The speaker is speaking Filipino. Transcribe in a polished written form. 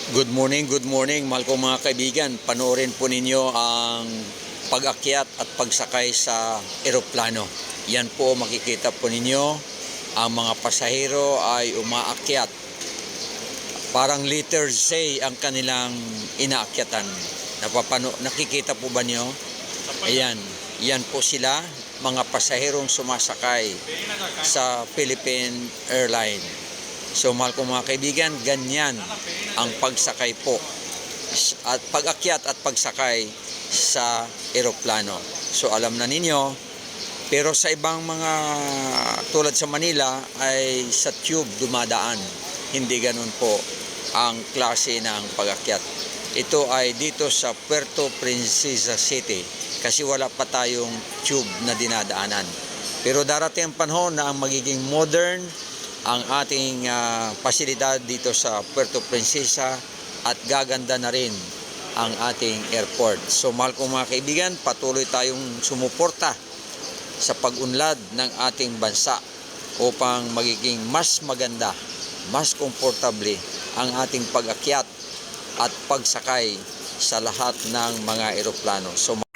Good morning, mahal kong mga kaibigan. Panoorin po ninyo ang pag-akyat at pagsakay sa eroplano. Yan po, makikita po ninyo, ang mga pasahero ay umaakyat. Parang letter Z ang kanilang inaakyatan. Nakikita po ba niyo? Ayan, yan po sila, mga pasaherong sumasakay sa Philippine Airlines. So mahal kong mga kaibigan, ganyan ang pagsakay po at pag-akyat at pagsakay sa eroplano. So alam na ninyo, pero sa ibang mga tulad sa Manila ay sa tube dumadaan. Hindi ganun po ang klase ng pag-akyat. Ito ay dito sa Puerto Princesa City kasi wala pa tayong tube na dinadaanan. Pero darating ang panahon na ang magiging modern ang ating pasilidad dito sa Puerto Princesa at gaganda na rin ang ating airport. So mahal kong mga kaibigan, patuloy tayong sumuporta sa pag-unlad ng ating bansa upang magiging mas maganda, mas komportable ang ating pag-akyat at pagsakay sa lahat ng mga eroplano. So